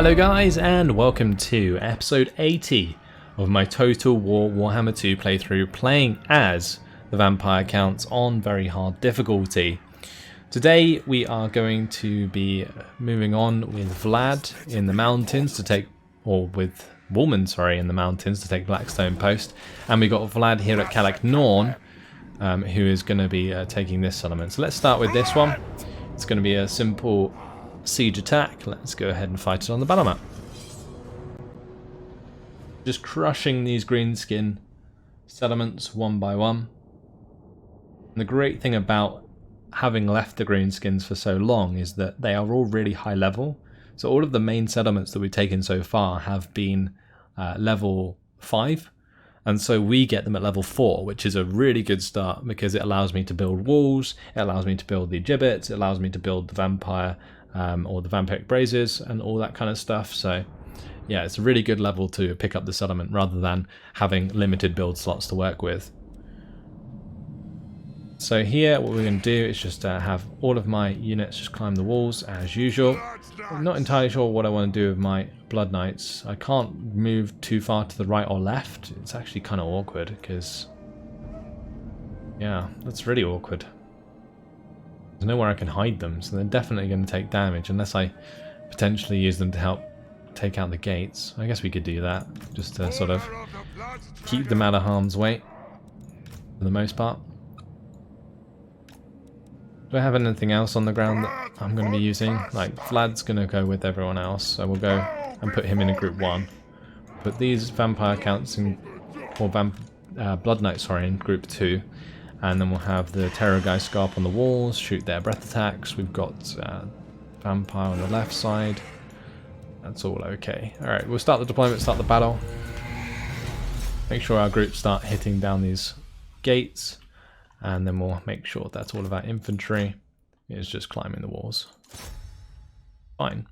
Hello guys, and welcome to episode 80 of my Total War Warhammer 2 playthrough, playing as the vampire counts on very hard difficulty. Today we are going to be moving on with Vlad in the mountains to take, or with Woolman, sorry, in the mountains to take Blackstone Post, and we got Vlad here at Calakmul, who is going to be taking this settlement. So let's start with this one. It's going to be a simple siege attack. Let's go ahead and fight it on the battle map. Just crushing these greenskin settlements one by one. And the great thing about having left the greenskins for so long is that they are all really high level. So all of the main settlements that we've taken so far have been level 5. And so we get them at level 4, which is a really good start because it allows me to build walls, it allows me to build the gibbets, it allows me to build the vampire or the vampiric braziers and all that kind of stuff. So yeah, it's a really good level to pick up the settlement rather than having limited build slots to work with. So here what we're going to do is just have all of my units just climb the walls as usual. I'm not entirely sure what I want to do with my Blood Knights. I can't move too far to the right or left. It's actually kind of awkward because, yeah, that's really awkward. There's nowhere I can hide them, so they're definitely going to take damage unless I potentially use them to help take out the gates. I guess we could do that, just to sort of keep them out of harm's way for the most part. Do I have anything else on the ground that I'm going to be using? Like, Vlad's going to go with everyone else, so we'll go and put him in a group 1. Put these vampire counts in, or Blood Knights, sorry, in group 2. And then we'll have the terror guys go up on the walls, shoot their breath attacks. We've got vampire on the left side. That's all okay. Alright, we'll start the deployment, start the battle. Make sure our groups start hitting down these gates. And then we'll make sure that's all of our infantry is just climbing the walls. Fine.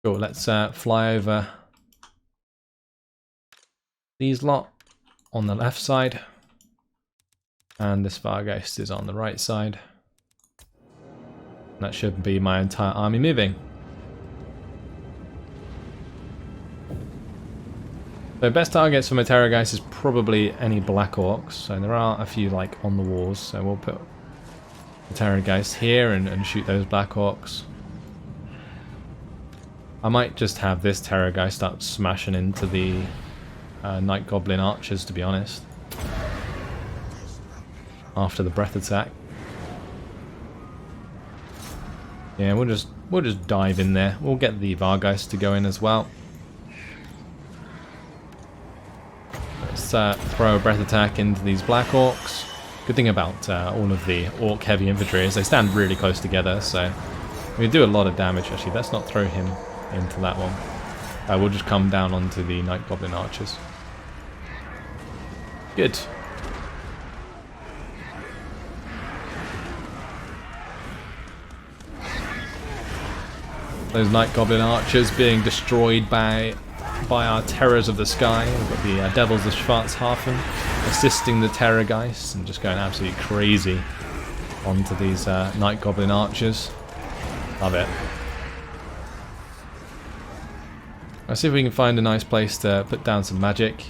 Cool, let's fly over these lot on the left side. And this Vargeist is on the right side. That should be my entire army moving. So best targets for my Terrorgeist is probably any Black Orcs. So there are a few like on the walls. So we'll put the Terrorgeist here and shoot those Black Orcs. I might just have this Terrorgeist start smashing into the Night Goblin archers, to be honest. After the breath attack. Yeah, we'll just dive in there. We'll get the Vargeist to go in as well. Let's throw a breath attack into these Black Orcs. Good thing about all of the Orc heavy infantry is they stand really close together, so we do a lot of damage actually. Let's not throw him into that one. We'll just come down onto the Night Goblin archers. Good. Those Night Goblin archers being destroyed by our Terrors of the Sky. We've got the Devils of Schwarzhafen assisting the Terrorgeist and just going absolutely crazy onto these Night Goblin archers. Love it. Let's see if we can find a nice place to put down some magic.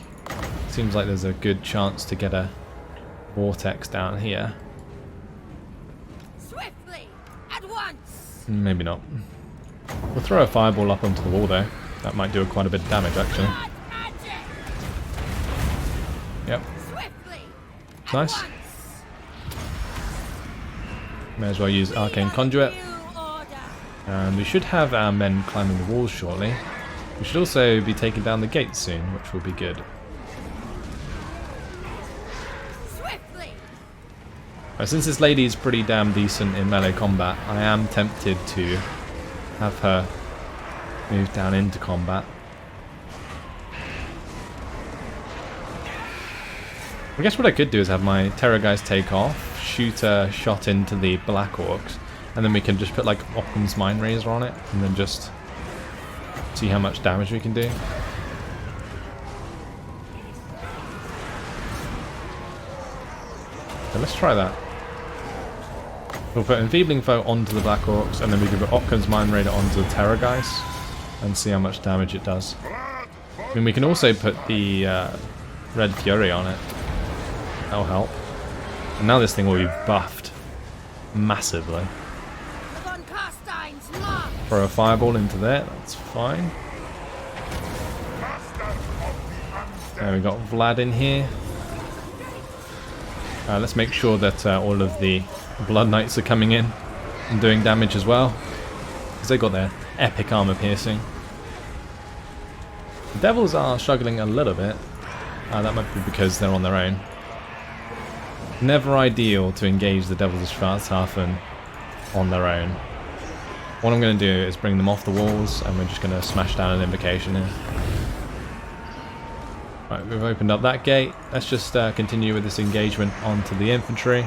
Seems like there's a good chance to get a vortex down here. Swiftly, at once. Maybe not. We'll throw a fireball up onto the wall though. That might do quite a bit of damage actually. Yep. Nice. May as well use Arcane Conduit. And we should have our men climbing the walls shortly. We should also be taking down the gates soon, which will be good. Right, since this lady is pretty damn decent in melee combat, I am tempted to have her move down into combat. I guess what I could do is have my Terrorgeist take off, shoot a shot into the Black Orcs, and then we can just put like Occam's Mind Razor on it, and then just see how much damage we can do. So let's try that. We'll put Enfeebling Foe onto the Black Orcs, and then we can put Occam's Mind Raider onto the Terrorgeist and see how much damage it does. I mean, we can also put the Red Fury on it. That'll help. And now this thing will be buffed massively. Von Carstein's mark. Throw a Fireball into there, that's fine. There we got Vlad in here. Let's make sure that all of the Blood Knights are coming in and doing damage as well, because they got their epic armor piercing. The Devils are struggling a little bit. That might be because they're on their own. Never ideal to engage the Devils of Schwarzhafen on their own. What I'm going to do is bring them off the walls, and we're just going to smash down an invocation here. Right, we've opened up that gate. Let's just continue with this engagement onto the infantry.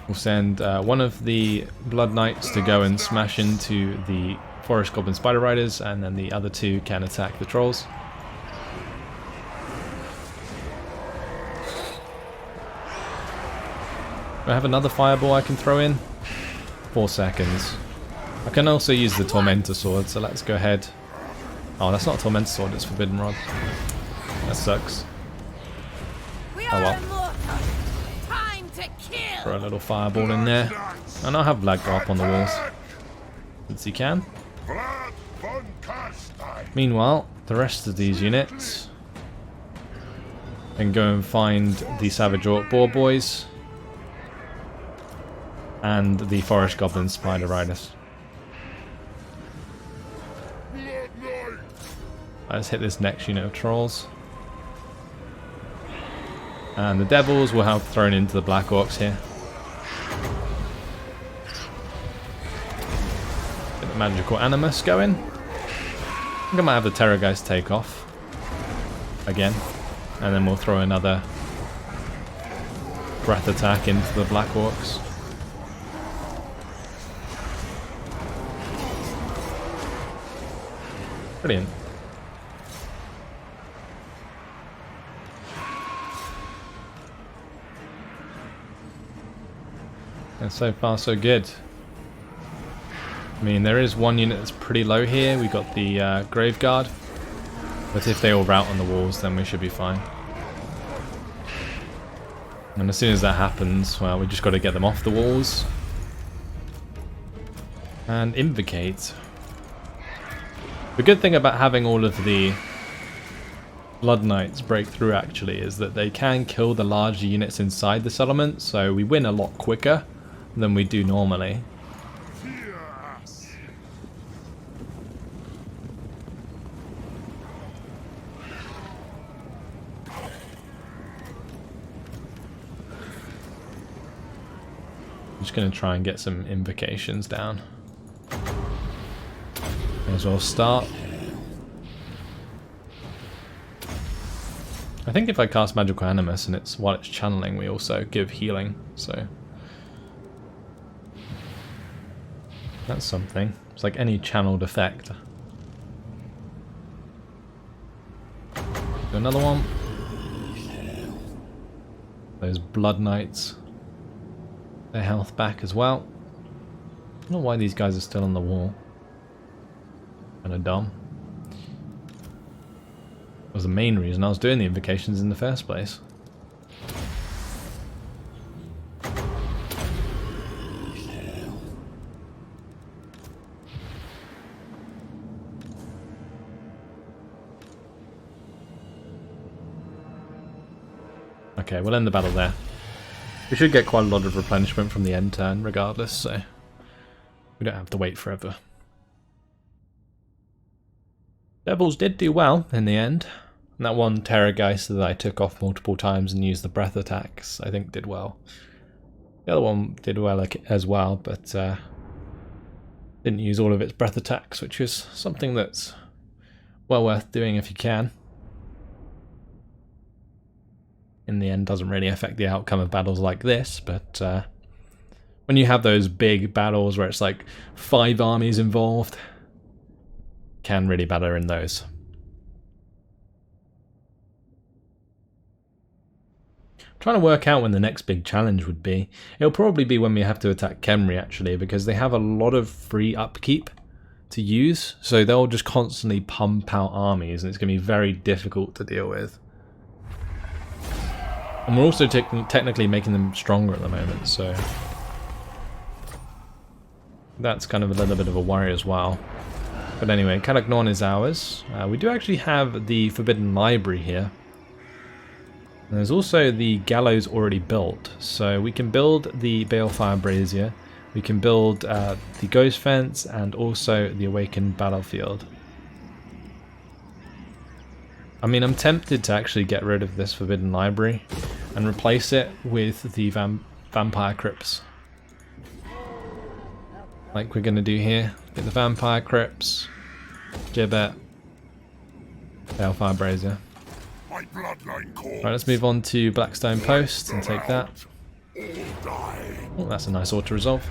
We'll send one of the Blood Knights to go and smash into the Forest Goblin Spider Riders, and then the other two can attack the Trolls. Do I have another Fireball I can throw in? 4 seconds. I can also use the Tormentor Sword, so let's go ahead. Oh, that's not a Tormentor Sword, it's Forbidden Rod. That sucks. Oh well. Time to kill. Throw a little Fireball in there. And I'll have Vlad go up on the walls, since he can. Vlad von Carstein. Meanwhile, the rest of these units can go and find the Savage Orc Boar Boys and the Forest Goblin Spider Riders. Let's hit this next unit of Trolls. And the Devils will have thrown into the Black Orcs here. Get the Magical Animus going. I think I might have the Terrorgeist take off again, and then we'll throw another breath attack into the Black Orcs. Brilliant. And so far so good. I mean, there is one unit that's pretty low here. We got the Grave Guard, but if they all rout on the walls, then we should be fine. And as soon as that happens, well, we just got to get them off the walls and invocate. The good thing about having all of the Blood Knights break through actually is that they can kill the larger units inside the settlement, so we win a lot quicker than we do normally. I'm just going to try and get some invocations down. May as well start. I think if I cast Magical Animus and while it's channeling, we also give healing, so that's something. It's like any channeled effect. Do another one. Those Blood Knights, their health back as well. I don't know why these guys are still on the wall. Kinda dumb. That was the main reason I was doing the invocations in the first place. Okay, we'll end the battle there. We should get quite a lot of replenishment from the end turn regardless, so we don't have to wait forever. Devils did do well in the end. And that one Terrorgeist that I took off multiple times and used the breath attacks, I think did well. The other one did well as well, but didn't use all of its breath attacks, which is something that's well worth doing if you can. In the end, doesn't really affect the outcome of battles like this, but when you have those big battles where it's like 5 armies involved, can really matter in those. I'm Trying to work out when the next big challenge would be. It'll probably be when we have to attack Khemri actually, because they have a lot of free upkeep to use, so they'll just constantly pump out armies and it's going to be very difficult to deal with. And we're also technically making them stronger at the moment, so that's kind of a little bit of a worry as well. But anyway, Calakmul is ours. We do actually have the Forbidden Library here. And there's also the gallows already built, so we can build the Balefire Brazier, we can build the Ghost Fence, and also the Awakened Battlefield. I mean, I'm tempted to actually get rid of this Forbidden Library and replace it with the Vampire Crypts. Like we're going to do here. Get the Vampire Crypts, Gibbet, Balefire Brazier. Right, let's move on to Blackstone Post and take that. Oh, that's a nice auto-resolve.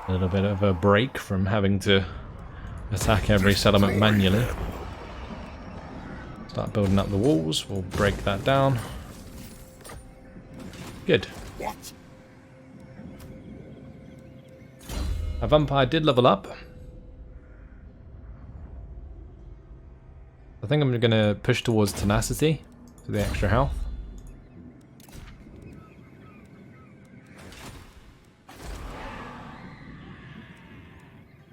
A little bit of a break from having to attack every settlement manually. Start building up the walls, we'll break that down. Good. Our vampire did level up. I think I'm going to push towards tenacity for the extra health.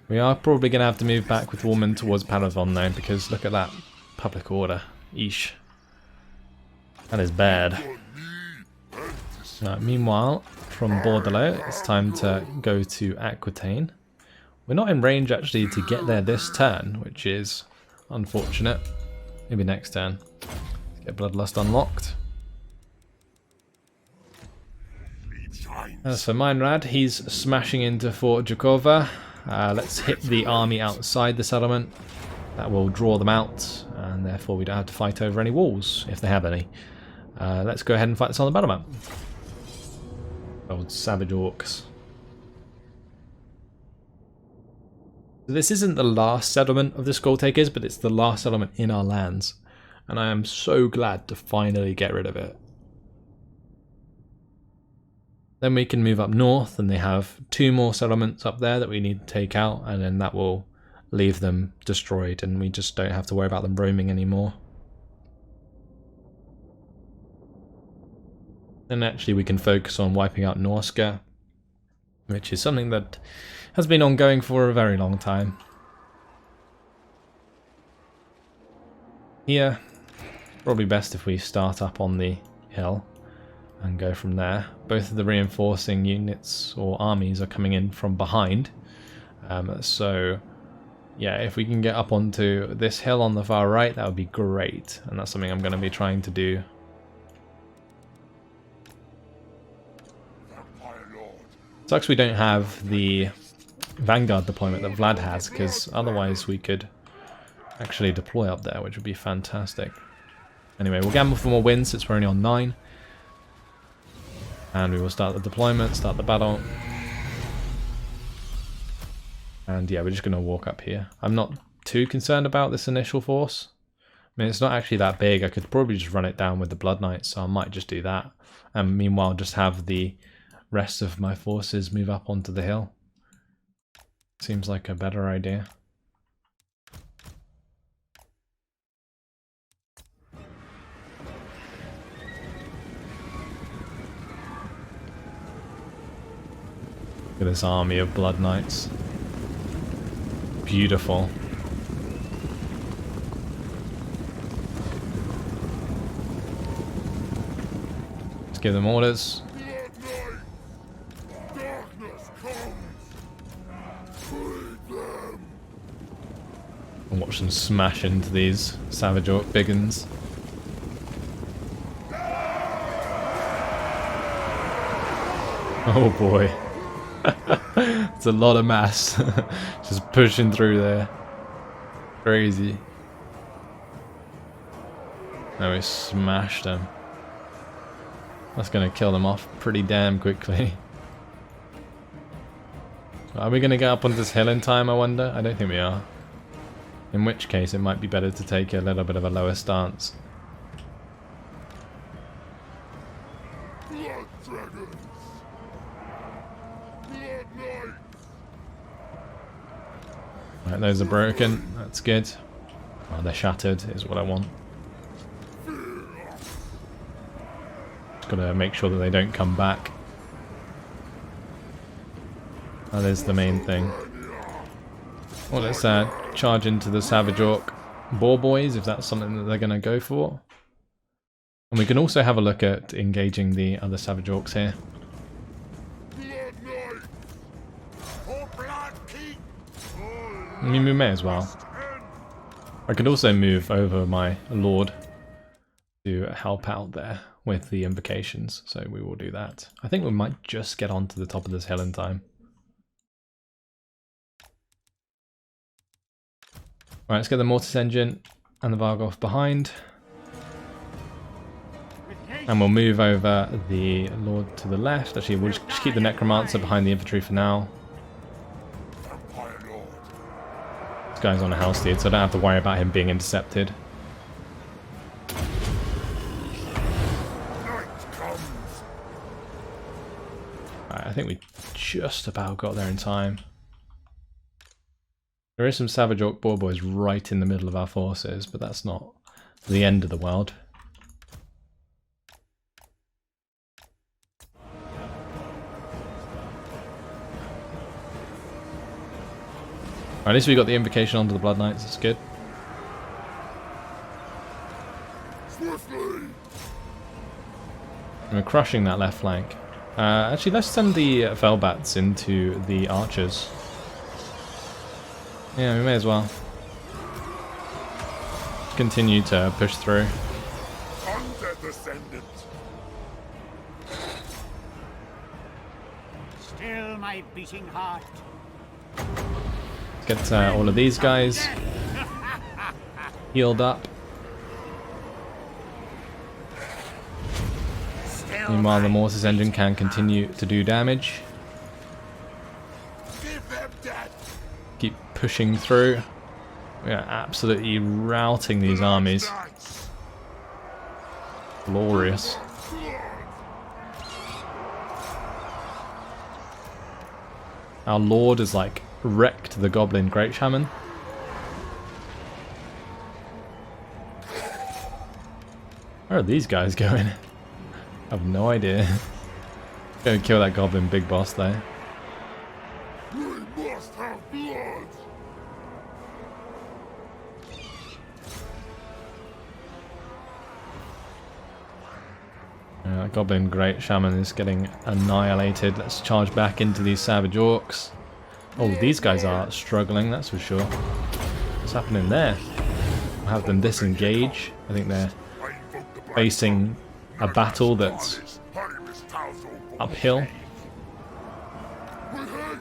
We are probably going to have to move back with Woman towards Paladon though, because look at that public order. Eesh. That is bad. Meanwhile, from Bordello, it's time to go to Aquitaine. We're not in range actually to get there this turn, which is unfortunate. Maybe next turn. Let's get Bloodlust unlocked. As for Meinrad, he's smashing into Fort Jakova. Let's hit the army outside the settlement. That will draw them out, and therefore we don't have to fight over any walls, if they have any. Let's go ahead and fight this on the battle map. Old savage orcs. So this isn't the last settlement of the Skulltakers, but it's the last settlement in our lands. And I am so glad to finally get rid of it. Then we can move up north, and they have 2 more settlements up there that we need to take out, and then that will leave them destroyed, and we just don't have to worry about them roaming anymore. Then actually we can focus on wiping out Norska, which is something that has been ongoing for a very long time. Here, probably best if we start up on the hill and go from there. Both of the reinforcing units or armies are coming in from behind, so yeah, if we can get up onto this hill on the far right, that would be great, and that's something I'm going to be trying to do. Sucks we don't have the Vanguard deployment that Vlad has, because otherwise we could actually deploy up there, which would be fantastic. Anyway, we'll gamble for more wins since we're only on 9. And we will start the deployment, start the battle. And yeah, we're just going to walk up here. I'm not too concerned about this initial force. I mean, it's not actually that big. I could probably just run it down with the Blood Knights, so I might just do that. And meanwhile, just have the rest of my forces move up onto the hill. Seems like a better idea. Look at this army of Blood Knights. Beautiful. Let's give them orders. And watch them smash into these savage orc biggins. Oh boy. It's a lot of mass. Just pushing through there. Crazy. Now we smashed them. That's going to kill them off pretty damn quickly. Are we going to get up on this hill in time, I wonder? I don't think we are. In which case it might be better to take a little bit of a lower stance. dragons. Blood knights. Right, those are broken. That's good. Oh, they're shattered is what I want. Just gotta make sure that they don't come back. That is the main thing. Well, let's charge into the Savage Orc Boar Boys if that's something that they're gonna go for. And we can also have a look at engaging the other Savage Orcs here. Blood knights. For blood king. I mean, we may as well. I could also move over my Lord to help out there with the invocations, so we will do that. I think we might just get onto the top of this hill in time. Right, let's get the Mortis Engine and the Vargoth behind. And we'll move over the Lord to the left. Actually, we'll just keep the Necromancer behind the infantry for now. Vampire lord. This guy's on a house steed, so I don't have to worry about him being intercepted. Night comes. Right, I think we just about got there in time. There is some Savage Orc Boar Boys right in the middle of our forces, but that's not the end of the world. At least we got the invocation onto the Blood Knights, that's good. Swiftly. And we're crushing that left flank. Actually, let's send the Felbats into the archers. Yeah, we may as well. Continue to push through. Undead descendant. Still my beating heart. Let's get all of these guys healed up. Meanwhile, the Mortis Engine can continue to do damage. Give them death. Keep pushing through. We are absolutely routing these armies. Knights. Glorious. Our Lord has like wrecked the Goblin Great Shaman. Where are these guys going? I have no idea. Go kill that Goblin Big Boss there. We must have blood. That Goblin Great Shaman is getting annihilated. Let's charge back into these Savage Orcs. Oh, these guys are struggling, that's for sure. What's happening there? We'll have them disengage. I think they're facing a battle that's uphill. Okay,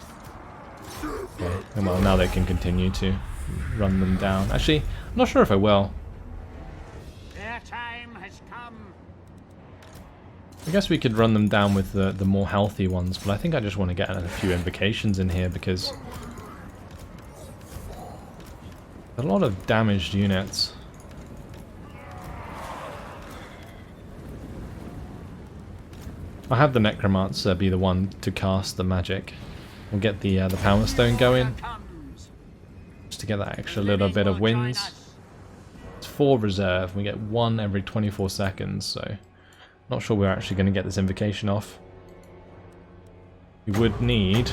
and well, now they can continue to run them down. Actually, I'm not sure if I will. Their time has come. I guess we could run them down with the more healthy ones, but I think I just want to get a few invocations in here because a lot of damaged units. I'll have the Necromancer be the one to cast the magic. We'll get the Power Stone going, just to get that extra little bit of wins. It's 4 reserve, we get 1 every 24 seconds, so not sure we're actually going to get this invocation off. We would need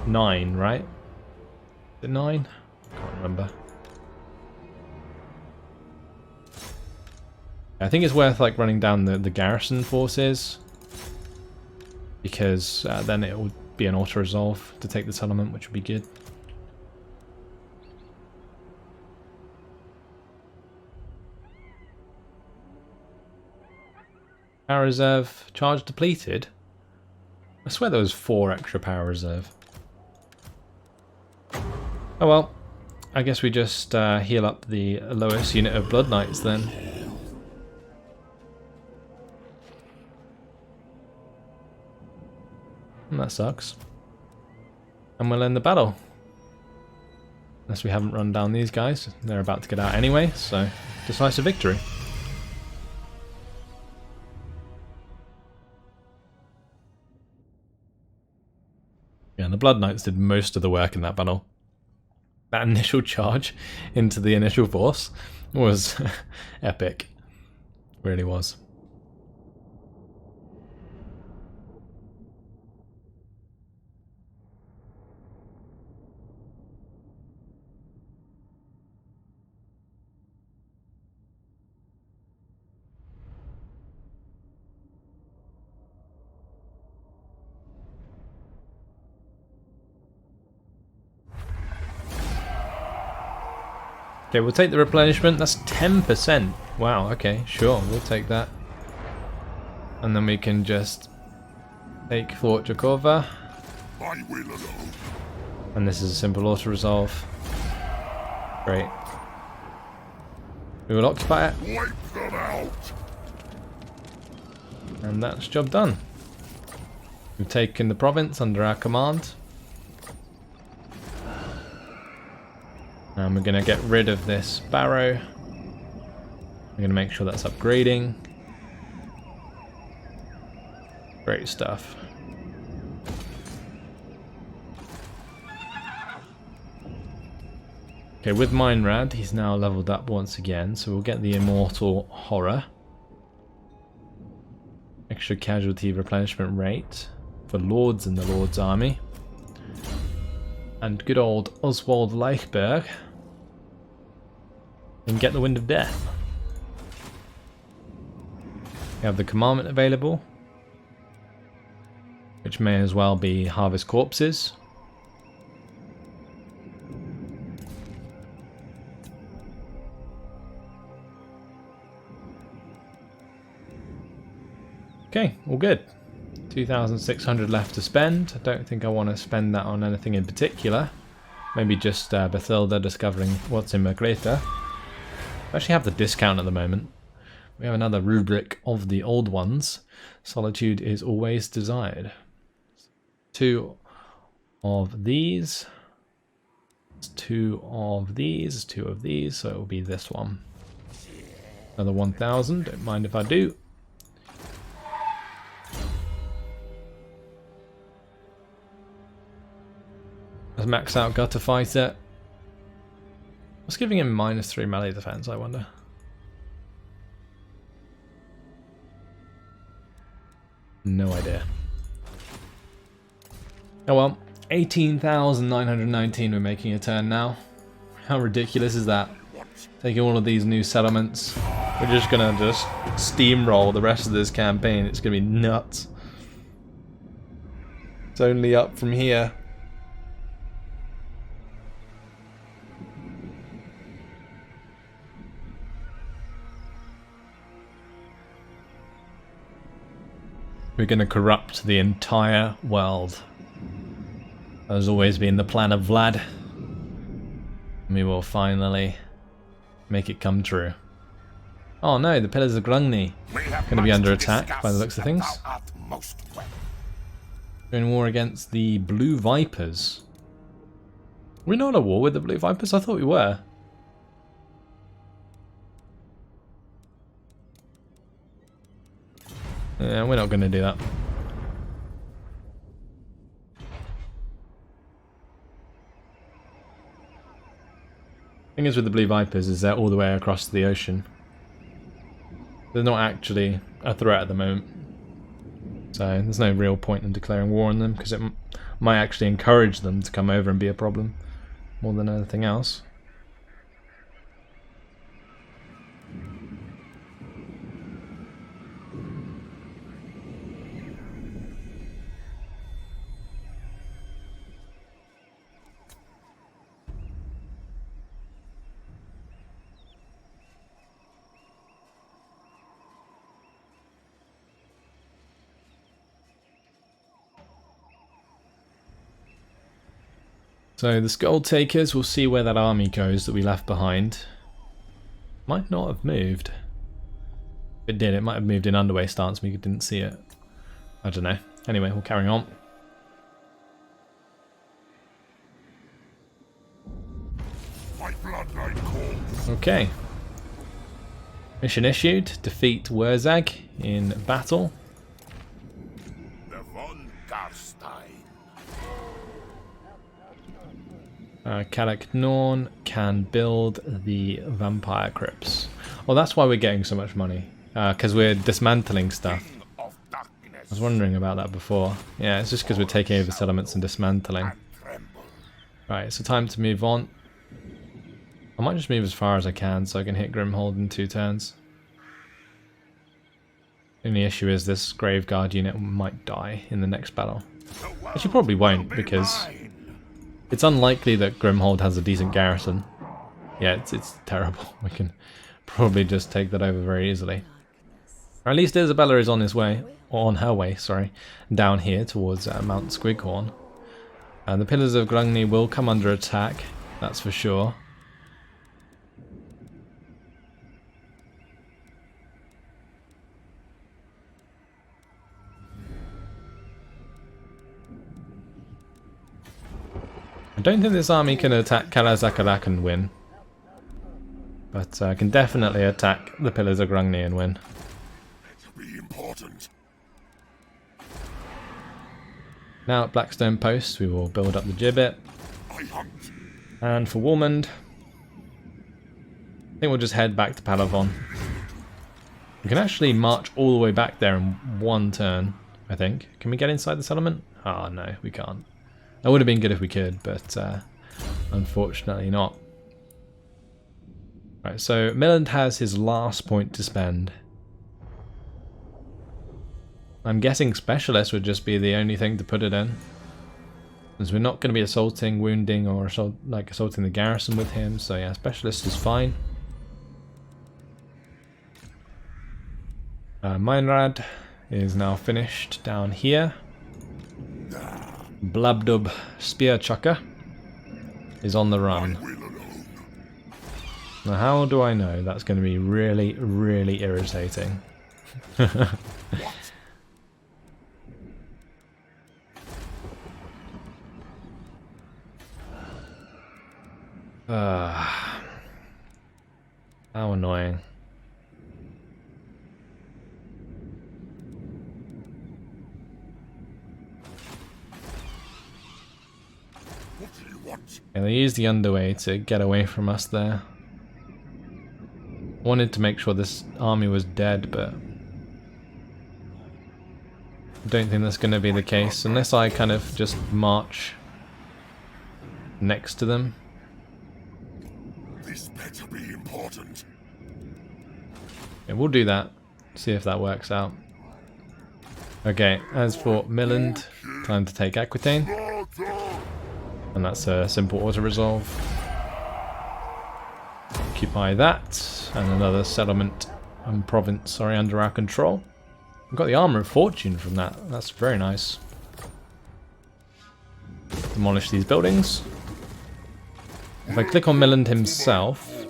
9, right? Is it 9? I can't remember. I think it's worth like running down the garrison forces, because then it will be an auto resolve to take the settlement, which would be good. Power reserve charge depleted. I swear there was 4 extra power reserve. Oh well, I guess we just heal up the lowest unit of Blood Knights then. And that sucks. And we'll end the battle. Unless we haven't run down these guys. They're about to get out anyway, so decisive victory. Yeah, the Blood Knights did most of the work in that battle. That initial charge into the initial force was epic. Really was. Okay, we'll take the replenishment. That's 10%. Wow, okay, sure, we'll take that. And then we can just take Fort Jakova. I will alone. And this is a simple auto-resolve. Great. We will occupy it. Wipe them out. And that's job done. We've taken the province under our command. And we're going to get rid of this barrow. We're going to make sure that's upgrading. Great stuff. Okay, with Meinrad, he's now leveled up once again, so we'll get the Immortal Horror. Extra casualty replenishment rate for Lords in the Lord's army. And good old Oswald Leichberg. And get the Wind of Death. We have the commandment available, which may as well be Harvest Corpses. Okay, all good. 2,600 left to spend. I don't think I want to spend that on anything in particular. Maybe just Bathilda discovering what's in Mergreta. We actually have the discount at the moment. We have another rubric of the old ones. Solitude is always desired. 2 of these. 2 of these. 2 of these. So it will be this one. Another 1,000. Don't mind if I do. Let's max out Gutter Fighter. What's giving him -3 melee defense, I wonder? No idea. Oh well, 18,919 we're making a turn now. How ridiculous is that? Taking all of these new settlements. We're just gonna steamroll the rest of this campaign. It's gonna be nuts. It's only up from here. We're going to corrupt the entire world. That has always been the plan of Vlad. We will finally make it come true. Oh no, the Pillars of Glungny going to be under attack by the looks of things. We're in war against the Blue Vipers. We're not at war with the Blue Vipers? I thought we were. Yeah, we're not going to do that. Thing is with the Blue Vipers is they're all the way across the ocean. They're not actually a threat at the moment. So there's no real point in declaring war on them because it might actually encourage them to come over and be a problem more than anything else. So the Skull Takers, we'll see where that army goes that we left behind. Might not have moved. If it did, it might have moved in underway stance, we didn't see it. I don't know. Anyway, we'll carry on. My bloodline calls. Okay. Mission issued. Defeat Wurzag in battle. Per von Carstein. Calakmul can build the vampire crypts. Well, that's why we're getting so much money. Because we're dismantling stuff. I was wondering about that before. Yeah, it's just because we're taking over settlements and dismantling. Right, so time to move on. I might just move as far as I can so I can hit Grimhold in 2 turns. The only issue is this Grave Guard unit might die in the next battle. Actually probably won't, because it's unlikely that Grimhold has a decent garrison. Yeah, it's terrible. We can probably just take that over very easily. Or at least Isabella is on his way, or on her way, sorry, down here towards Mount Squighorn. And the Pillars of Grungni will come under attack, that's for sure. I don't think this army can attack Calakmul and win. But I can definitely attack the Pillars of Grungni and win. Be important. Now at Blackstone Post we will build up the gibbet. I hunt. And for Warmond, I think we'll just head back to Palavon. We can actually march all the way back there in 1 turn, I think. Can we get inside the settlement? Oh no, we can't. That would have been good if we could, but unfortunately not. Right, so Milland has his last point to spend. I'm guessing Specialist would just be the only thing to put it in. Because we're not going to be assaulting, wounding, or assaulting the garrison with him, so yeah, Specialist is fine. Meinrad is now finished down here. Blabdub Spearchucker is on the run. Now how do I know? That's going to be really, really irritating. How annoying. Yeah, they used the underway to get away from us there. Wanted to make sure this army was dead, but I don't think that's going to be the case unless I kind of just march next to them. This better be important. Yeah, we'll do that. See if that works out. Okay, as for Milland, time to take Aquitaine. And that's a simple auto-resolve. Occupy that, and another settlement and province are under our control. We've got the Armour of Fortune from that, that's very nice. Demolish these buildings. If I click on Milland himself,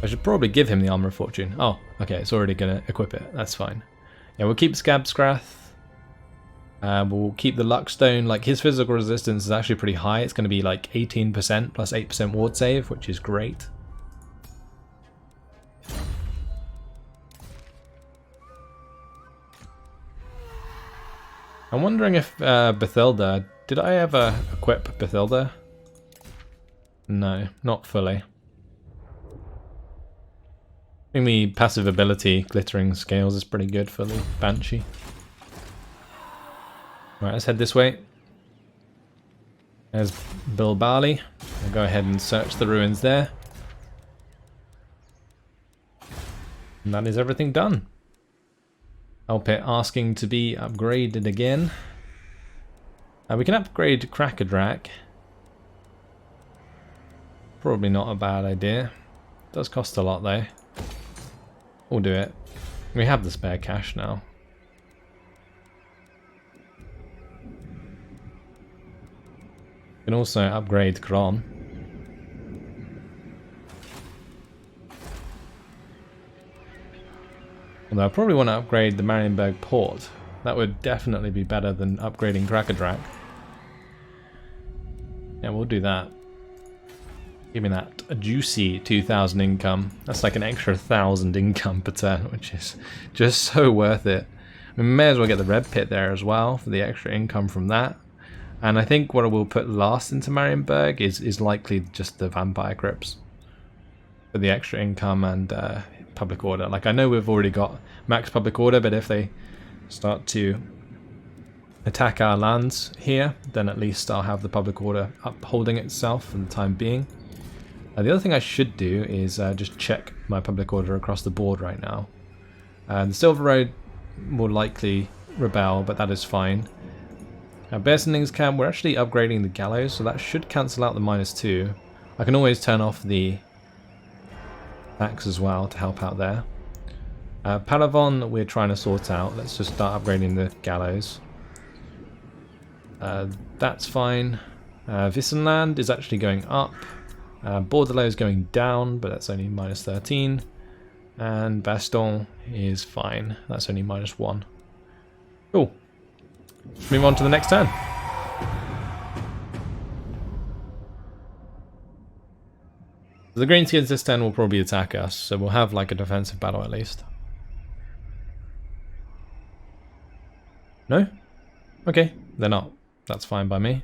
I should probably give him the Armour of Fortune. Oh, okay, it's already going to equip it, that's fine. Yeah, we'll keep Scabscrath. We'll keep the Luckstone. Like, his physical resistance is actually pretty high. It's going to be like 18% plus 8% ward save, which is great. I'm wondering if Bathilda... Did I ever equip Bathilda? No, not fully. I think the passive ability, Glittering Scales, is pretty good for the Banshee. Right, let's head this way. There's Bilbali. We'll go ahead and search the ruins there. And that is everything done. Alpit asking to be upgraded again. We can upgrade Krakadrak. Probably not a bad idea. Does cost a lot though. We'll do it. We have the spare cash now. We can also upgrade Kron. Although I probably want to upgrade the Marienburg port. That would definitely be better than upgrading Krakadrak. Yeah, we'll do that. Give me that a juicy 2,000 income. That's like an extra 1,000 income per turn, which is just so worth it. We may as well get the Red Pit there as well for the extra income from that. And I think what I will put last into Marienburg is likely just the vampire crypts for the extra income and public order. Like, I know we've already got max public order, but if they start to attack our lands here, then at least I'll have the public order upholding itself for the time being. The other thing I should do is just check my public order across the board right now. The Silver Road will likely rebel, but that is fine. Bearsending's camp, we're actually upgrading the gallows, so that should cancel out the -2. I can always turn off the axe as well to help out there. Palavon we're trying to sort out. Let's just start upgrading the gallows. That's fine. Wissenland is actually going up. Bordelot is going down, but that's only -13. And Baston is fine. That's only -1. Cool. Let's move on to the next turn. The Greenskins this turn will probably attack us, so we'll have like a defensive battle at least. No? Okay, they're not. That's fine by me.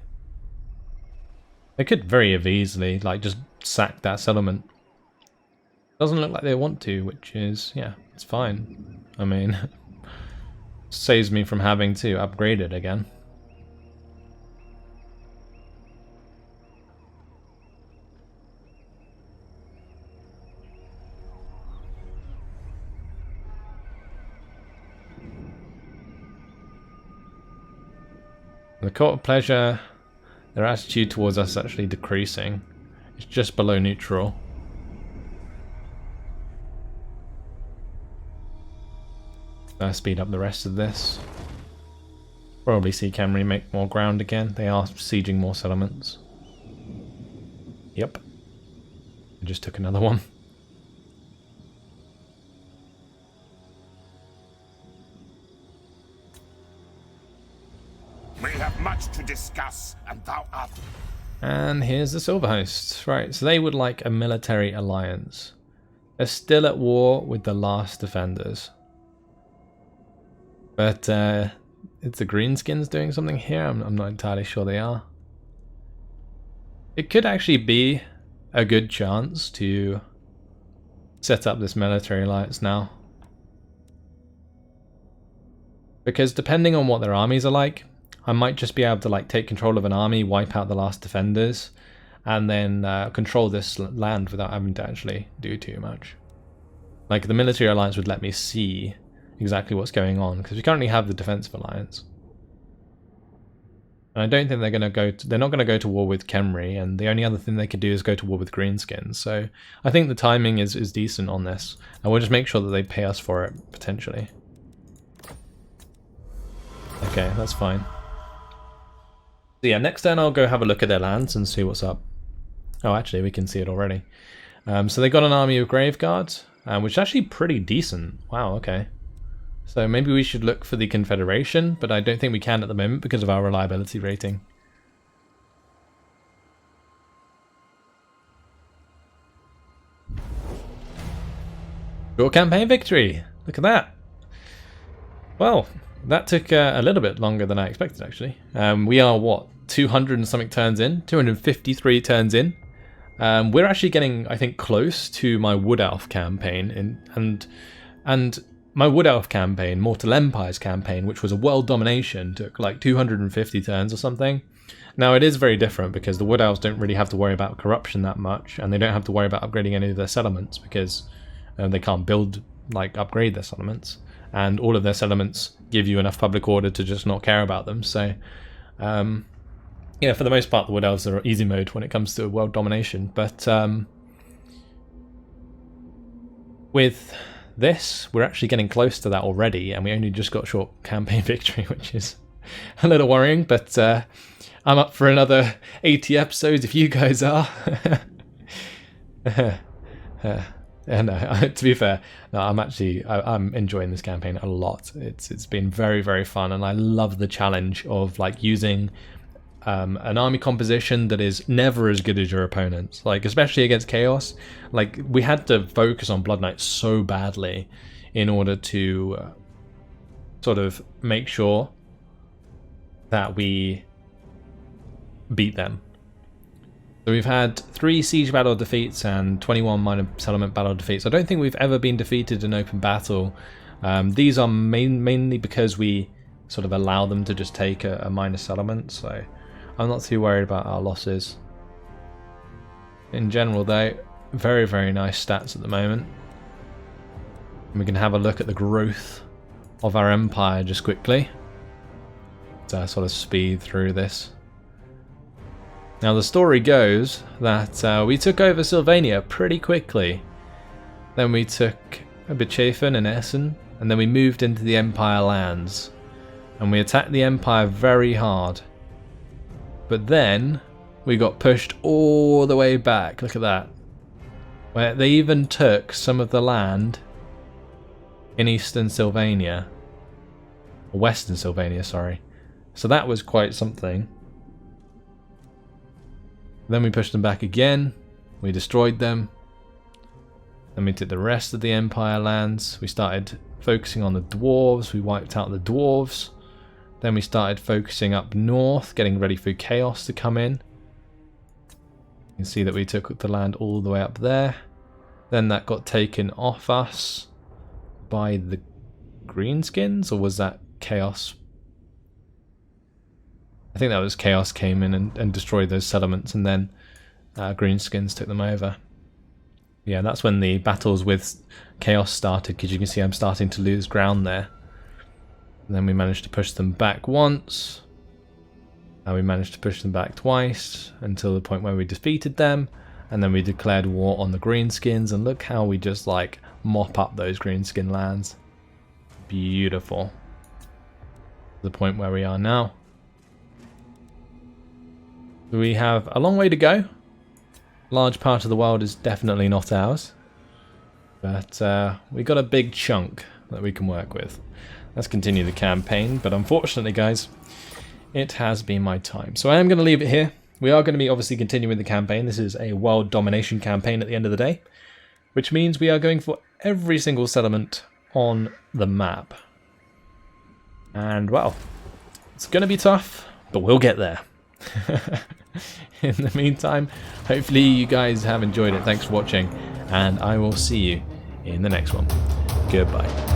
They could very easily like just sack that settlement. Doesn't look like they want to, which is, yeah, it's fine. I mean, saves me from having to upgrade it again. The Court of Pleasure, their attitude towards us is actually decreasing. It's just below neutral. Speed up the rest of this. Probably see Camry make more ground again. They are sieging more settlements. Yep. I just took another one. We have much to discuss, and thou art. And here's the Silver Host. Right, so they would like a military alliance. They're still at war with the last defenders. But it's the Greenskins doing something here. I'm not entirely sure they are. It could actually be a good chance to set up this military alliance now. Because depending on what their armies are like, I might just be able to like take control of an army, wipe out the last defenders, and then control this land without having to actually do too much. Like the military alliance would let me see exactly what's going on, because we currently have the defensive alliance. And I don't think they're going to go to, they're not going to go to war with Khemri, and the only other thing they could do is go to war with Greenskins. So I think the timing is decent on this, and we'll just make sure that they pay us for it, potentially. Okay, that's fine. So yeah, next turn I'll go have a look at their lands and see what's up. Oh, actually, we can see it already. So they got an army of Graveguards, which is actually pretty decent. Wow, okay. So maybe we should look for the Confederation, but I don't think we can at the moment because of our reliability rating. Short campaign victory! Look at that! Well, that took a little bit longer than I expected, actually. We are, what, 200 and something turns in? 253 turns in. We're actually getting, I think, close to my Wood Elf campaign, and my Wood Elf campaign, Mortal Empires campaign, which was a world domination, took like 250 turns or something. Now it is very different because the Wood Elves don't really have to worry about corruption that much, and they don't have to worry about upgrading any of their settlements because they can't upgrade their settlements, and all of their settlements give you enough public order to just not care about them. So yeah, for the most part the Wood Elves are easy mode when it comes to world domination, but with this, we're actually getting close to that already, and we only just got short campaign victory, which is a little worrying, but I'm up for another 80 episodes if you guys are. No, to be fair, no, I'm enjoying this campaign a lot. It's been very, very fun, and I love the challenge of like using an army composition that is never as good as your opponent's, like especially against Chaos. Like we had to focus on Blood Knights so badly in order to sort of make sure that we beat them. So we've had 3 siege battle defeats and 21 minor settlement battle defeats. I don't think we've ever been defeated in open battle. These are mainly because we sort of allow them to just take a minor settlement, so I'm not too worried about our losses. In general though, very, very nice stats at the moment. And we can have a look at the growth of our empire just quickly to sort of speed through this. Now the story goes that we took over Sylvania pretty quickly. Then we took Bichafen and Essen, and then we moved into the Empire lands. And we attacked the Empire very hard. But then we got pushed all the way back, look at that. Where they even took some of the land in Eastern Sylvania. Or Western Sylvania, sorry. So that was quite something. Then we pushed them back again, we destroyed them, then we took the rest of the Empire lands, we started focusing on the dwarves, we wiped out the dwarves, then we started focusing up north, getting ready for chaos to come in. You can see that we took the land all the way up there, then that got taken off us by the greenskins, or was that chaos? I think that was Chaos came in and destroyed those settlements, and then Greenskins took them over. Yeah, that's when the battles with Chaos started, because you can see I'm starting to lose ground there. And then we managed to push them back once. We managed to push them back twice, until the point where we defeated them. And then we declared war on the Greenskins, and look how we just like mop up those Greenskin lands. Beautiful. The point where we are now. We have a long way to go. Large part of the world is definitely not ours. But we got a big chunk that we can work with. Let's continue the campaign. But unfortunately, guys, it has been my time. So I am going to leave it here. We are going to be obviously continuing the campaign. This is a world domination campaign at the end of the day. Which means we are going for every single settlement on the map. And, well, it's going to be tough, but we'll get there. In the meantime, hopefully you guys have enjoyed it. Thanks for watching, and I will see you in the next one. Goodbye.